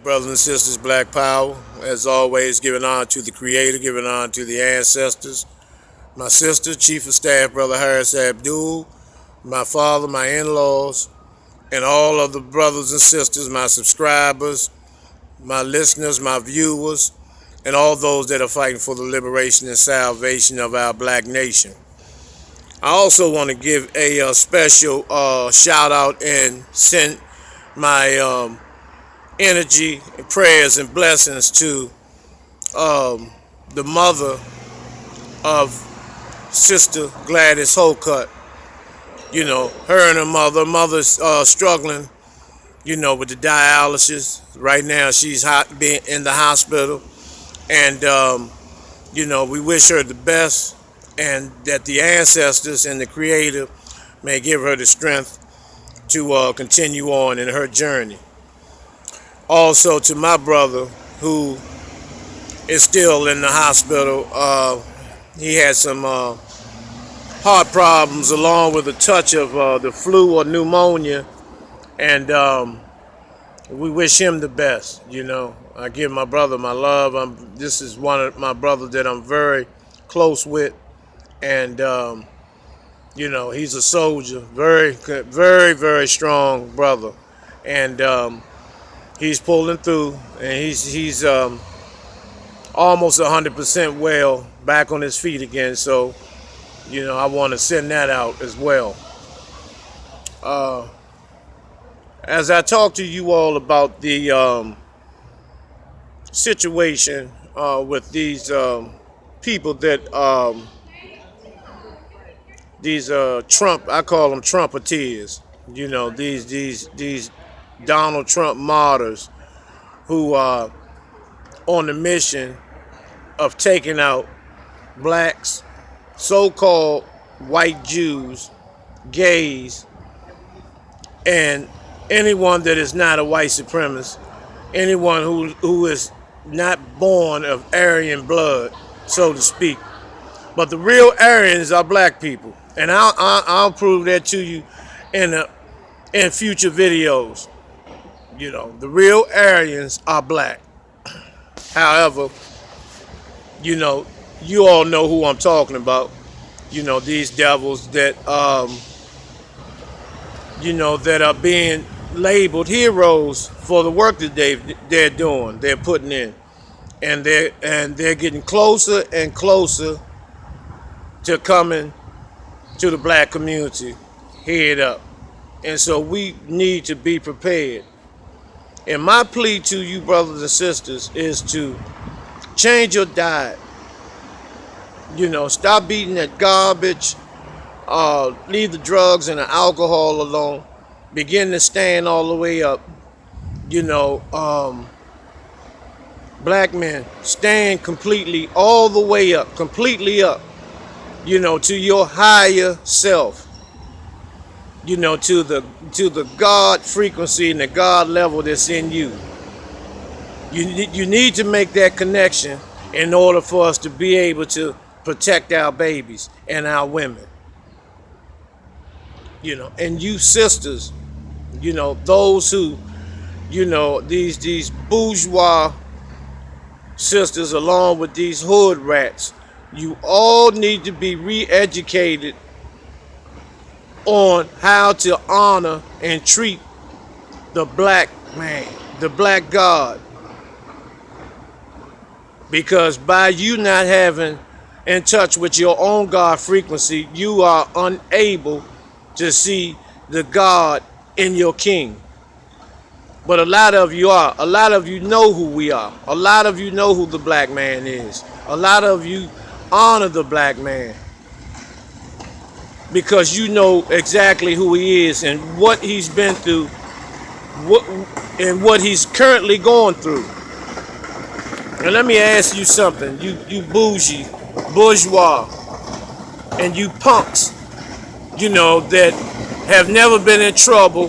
Brothers and sisters, Black Power. As always, giving honor to the Creator, giving honor to the ancestors. My sister, Chief of Staff, Brother Harris Abdul, my father, my in-laws, and all of the brothers and sisters, my subscribers, my listeners, my viewers, and all those that are fighting for the liberation and salvation of our black nation. I also want to give a special shout out and send my energy, prayers, and blessings to um, the mother of Sister Gladys Holcutt. You know, her and her mother's struggling, with the dialysis. Right now, she's being in the hospital. And, we wish her the best and that the ancestors and the Creator may give her the strength to continue on in her journey. Also, to my brother who is still in the hospital, he had some heart problems along with a touch of the flu or pneumonia, and we wish him the best. I give my brother my love. This is one of my brothers that I'm very close with, and he's a soldier, very, very, very strong brother, and he's pulling through, and he's almost 100% well, back on his feet again. So, I want to send that out as well. As I talk to you all about the situation with these people that these Trump, I call them Trumpeteers. These Donald Trump martyrs who are on the mission of taking out blacks, so-called white Jews, gays, and anyone that is not a white supremacist, anyone who is not born of Aryan blood, so to speak. But the real Aryans are black people, and I'll prove that to you in future videos. The real Aryans are black. However, you all know who I'm talking about. These devils that that are being labeled heroes for the work that they're doing, they're putting in, and they're getting closer and closer to coming to the black community head up, and so we need to be prepared. And my plea to you, brothers and sisters, is to change your diet. Stop eating that garbage. Leave the drugs and the alcohol alone. Begin to stand all the way up. Black men, stand completely, all the way up, completely up, to your higher self, to the God frequency and the God level that's in you. You need to make that connection in order for us to be able to protect our babies and our women. And you sisters, those who, these bourgeois sisters along with these hood rats, you all need to be re-educated on how to honor and treat the black man, the black God. Because by you not having in touch with your own God frequency, you are unable to see the God in your king. But a lot of you are. A lot of you know who we are. A lot of you know who the black man is. A lot of you honor the black man because you know exactly who he is and what he's been through, and what he's currently going through. And let me ask you something, you bougie, bourgeois, and you punks, that have never been in trouble,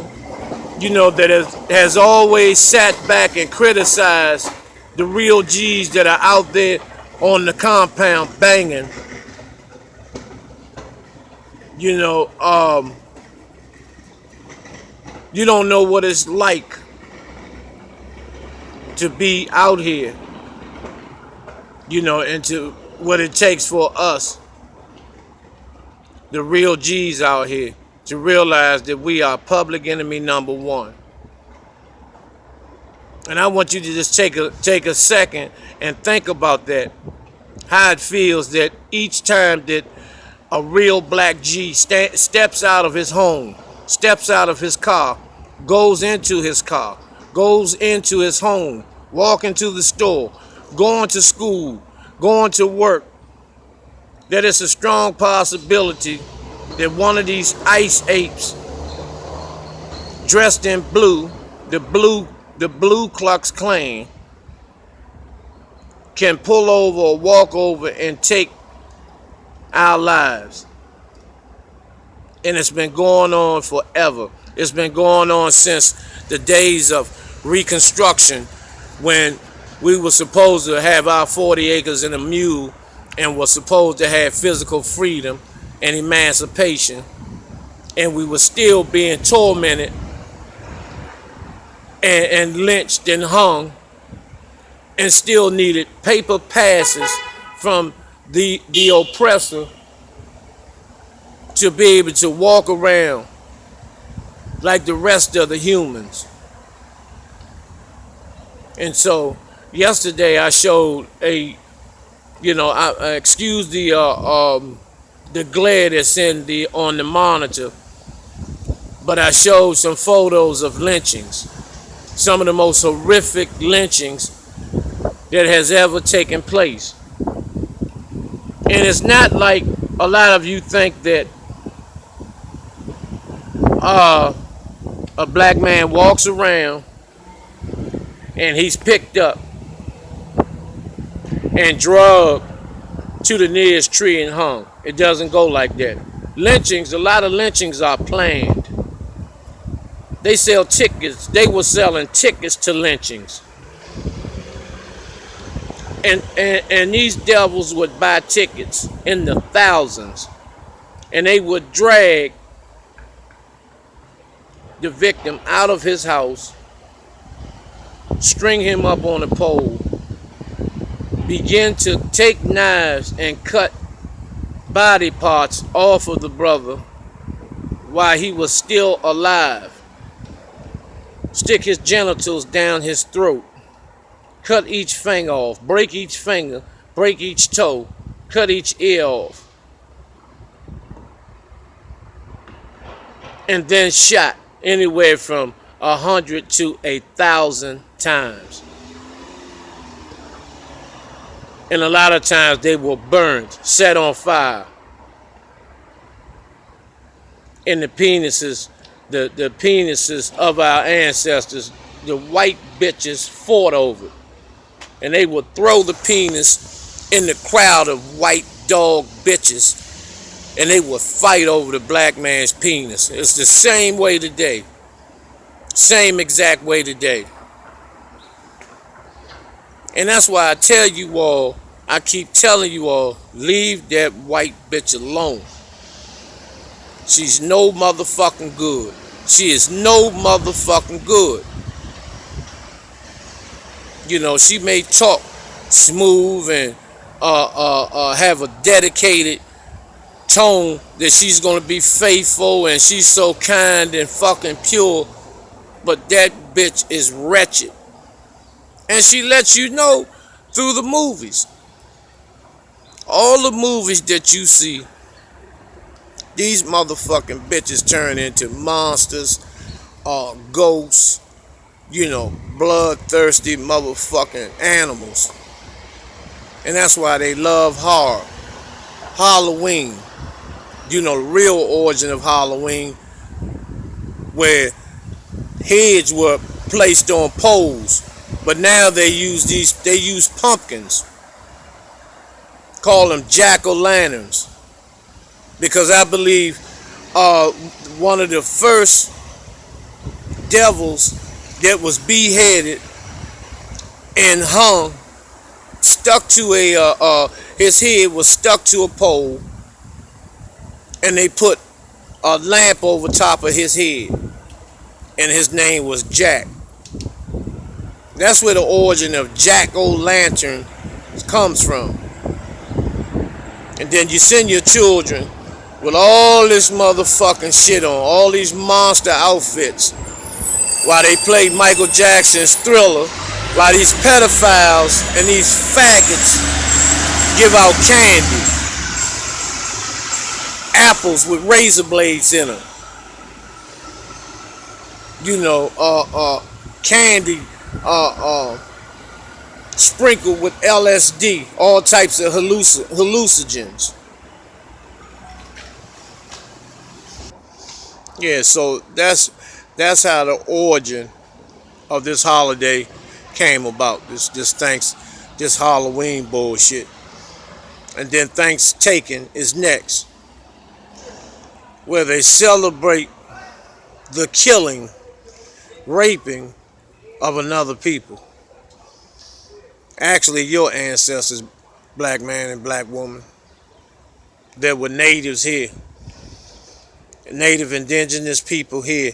that has always sat back and criticized the real G's that are out there on the compound banging. You don't know what it's like to be out here, and to what it takes for us, the real G's out here, to realize that we are public enemy number one. And I want you to just take a second and think about that. How it feels that each time that a real black G steps out of his home, steps out of his car, goes into his car, goes into his home, walking to the store, going to school, going to work, that it's a strong possibility that one of these ice apes dressed in blue, the Blue Klux Klan, can pull over or walk over and take our lives. And it's been going on forever. It's been going on since the days of Reconstruction, when we were supposed to have our 40 acres and a mule and were supposed to have physical freedom and emancipation. And we were still being tormented and lynched and hung, and still needed paper passes from the oppressor to be able to walk around like the rest of the humans. And so yesterday I showed I excuse the glare that's on the monitor, but I showed some photos of lynchings, some of the most horrific lynchings that has ever taken place. And it's not like a lot of you think that a black man walks around and he's picked up and drugged to the nearest tree and hung. It doesn't go like that. Lynchings, a lot of lynchings are planned. They sell tickets. They were selling tickets to lynchings. And these devils would buy tickets in the thousands, and they would drag the victim out of his house, string him up on a pole, begin to take knives and cut body parts off of the brother while he was still alive, stick his genitals down his throat, cut each finger off, break each finger, break each toe, cut each ear off, and then shot anywhere from 100 to 1,000 times. And a lot of times they were burned, set on fire. And the penises of our ancestors, the white bitches fought over it. And they would throw the penis in the crowd of white dog bitches, and they would fight over the black man's penis. It's the same way today. Same exact way today. And that's why I tell you all, I keep telling you all, leave that white bitch alone. She's no motherfucking good. She is no motherfucking good. She may talk smooth and have a dedicated tone that she's gonna be faithful and she's so kind and fucking pure, but that bitch is wretched. And she lets you know through the movies. All the movies that you see, these motherfucking bitches turn into monsters, ghosts, bloodthirsty motherfucking animals. And that's why they love horror. Halloween, the real origin of Halloween, where heads were placed on poles, but now they use pumpkins. Call them jack-o'-lanterns. Because I believe one of the first devils that was beheaded and hung, stuck to his head was stuck to a pole, and they put a lamp over top of his head, and his name was Jack. That's where the origin of Jack-o'-lantern comes from. And then you send your children with all this motherfucking shit on, all these monster outfits, while they play Michael Jackson's Thriller, while these pedophiles and these faggots give out candy, apples with razor blades in them, candy, sprinkled with LSD, all types of hallucinogens. Yeah, so that's how the origin of this holiday came about. This Halloween bullshit, and then Thanksgiving is next, where they celebrate the killing, raping of another people. Actually, your ancestors, black man and black woman, there were natives here, native indigenous people here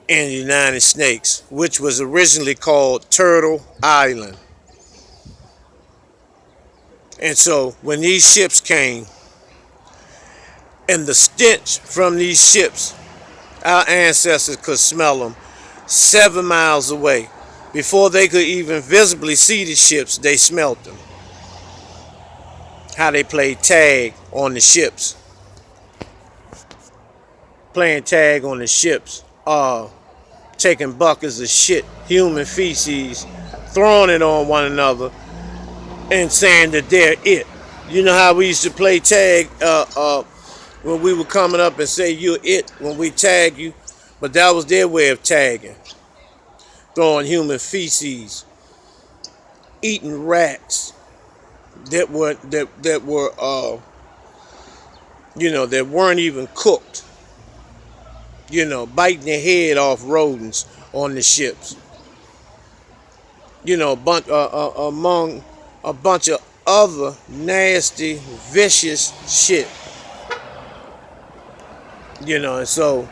in the United States, which was originally called Turtle Island. And so when these ships came, and the stench from these ships, our ancestors could smell them 7 miles away. Before they could even visibly see the ships, they smelt them. How they played tag on the ships. Playing tag on the ships. Taking buckets of shit, human feces, throwing it on one another, and saying that they're it. You know how we used to play tag when we were coming up and say you're it when we tag you? But that was their way of tagging. Throwing human feces, eating rats that weren't even cooked. Biting the head off rodents on the ships. Among a bunch of other nasty, vicious shit. And so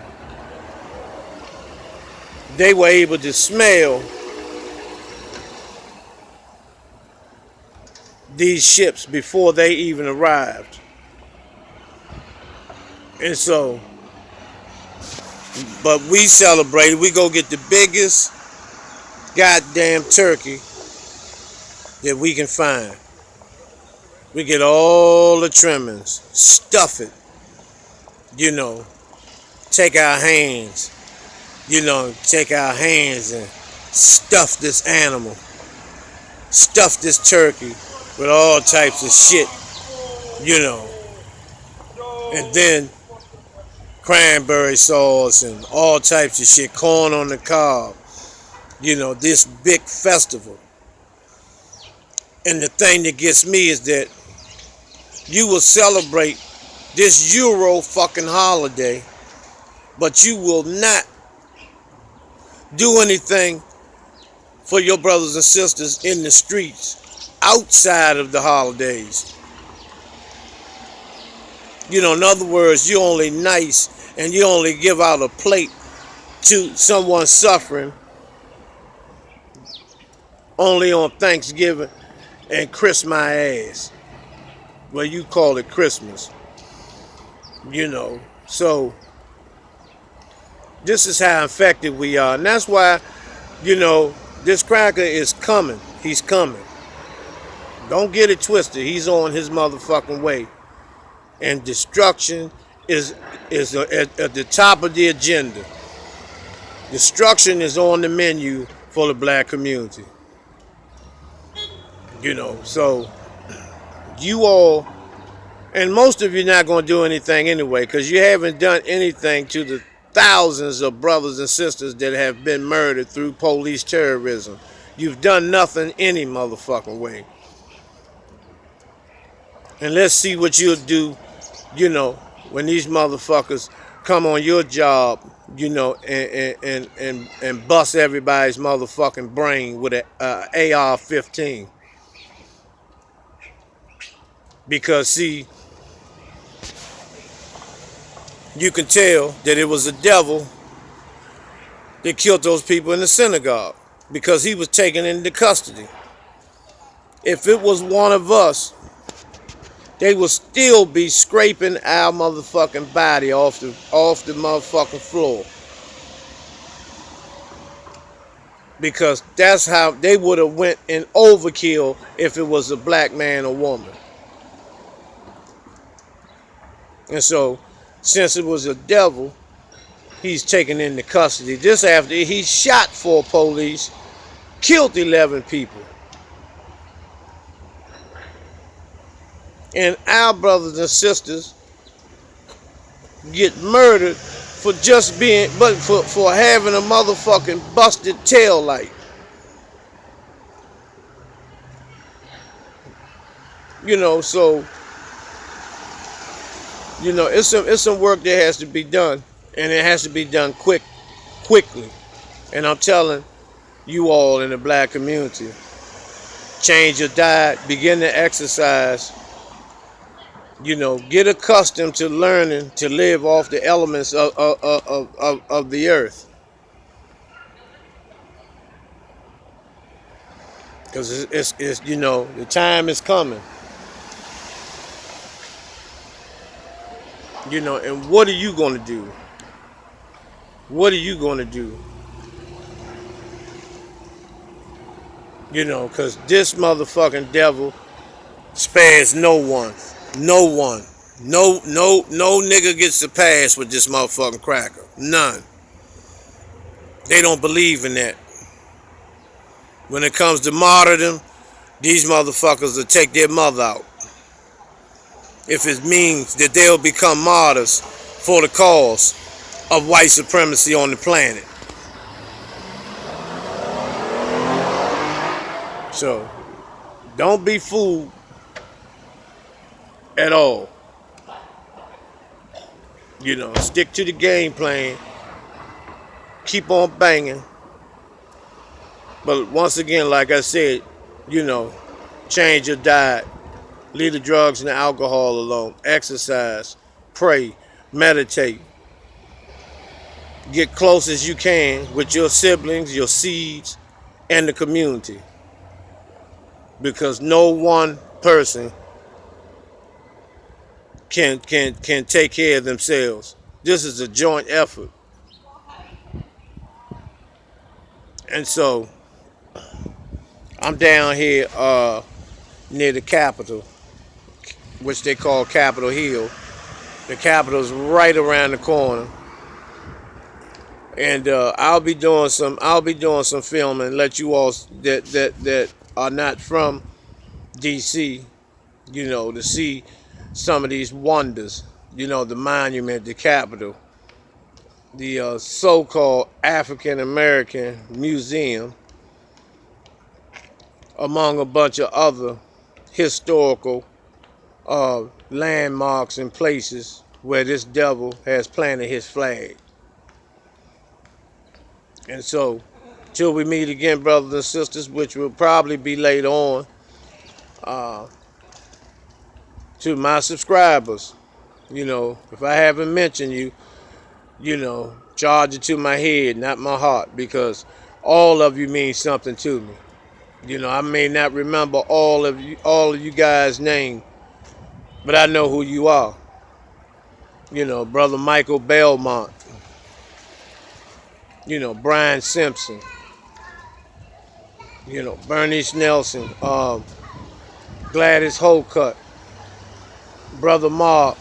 they were able to smell these ships before they even arrived. And so, but we celebrated, we go get the biggest goddamn turkey that we can find. We get all the trimmings, stuff it, take our hands, and stuff this animal, stuff this turkey with all types of shit, and then cranberry sauce and all types of shit, corn on the cob, this big festival. And the thing that gets me is that you will celebrate this Euro fucking holiday, but you will not do anything for your brothers and sisters in the streets outside of the holidays. In other words, you're only nice and you only give out a plate to someone suffering only on Thanksgiving and Christmas ass. Well, you call it Christmas. So this is how infected we are. And that's why, this cracker is coming. He's coming. Don't get it twisted. He's on his motherfucking way. And destruction is at the top of the agenda. Destruction is on the menu for the black community. So you all, and most of you not going to do anything anyway, because you haven't done anything to the thousands of brothers and sisters that have been murdered through police terrorism. You've done nothing any motherfucking way. And let's see what you'll do, when these motherfuckers come on your job, and bust everybody's motherfucking brain with an AR-15. Because, see, you can tell that it was the devil that killed those people in the synagogue. because he was taken into custody. If it was one of us, they would still be scraping our motherfucking body off the motherfucking floor. Because that's how they would have went in overkill if it was a black man or woman. And so, since it was a devil, he's taken into custody. This after he shot 4 police, killed 11 people. And our brothers and sisters get murdered for just being, but for having a motherfucking busted tail light. You know, so, you know, it's some work that has to be done, and it has to be done quickly. And I'm telling you all in the black community, change your diet, begin to exercise. You know, get accustomed to learning to live off the elements of the earth. Because it's, you know, the time is coming. You know, and what are you going to do? What are you going to do? You know, because this motherfucking devil spares no one. No one. No nigga gets to pass with this motherfucking cracker. None. They don't believe in that. When it comes to martyrdom, these motherfuckers will take their mother out. If it means that they'll become martyrs for the cause of white supremacy on the planet. So, don't be fooled at all. You know, stick to the game plan. Keep on banging. But once again, like I said, you know, change your diet. Leave the drugs and the alcohol alone. Exercise. Pray. Meditate. Get close as you can with your siblings, your seeds, and the community. Because no one person can take care of themselves. This is a joint effort. And so, I'm down here near the Capitol, which they call Capitol Hill. The Capitol's right around the corner. And I'll be doing some filming, let you all that are not from DC, you know, to see some of these wonders, you know, the monument, the Capitol, the so-called African American Museum, among a bunch of other historical landmarks and places where this devil has planted his flag. And so, till we meet again, brothers and sisters, which will probably be later on, to my subscribers, you know, if I haven't mentioned you, you know, charge it to my head, not my heart, because all of you mean something to me. You know, I may not remember all of you guys' name, but I know who you are. You know, Brother Michael Belmont. You know, Brian Simpson. You know, Bernice Nelson. Gladys Holcutt. Brother Mark.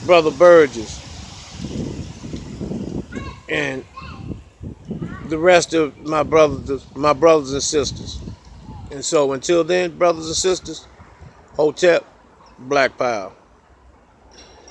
Brother Burgess. And the rest of my brothers and sisters. And so until then, brothers and sisters, Hotep, Black Power.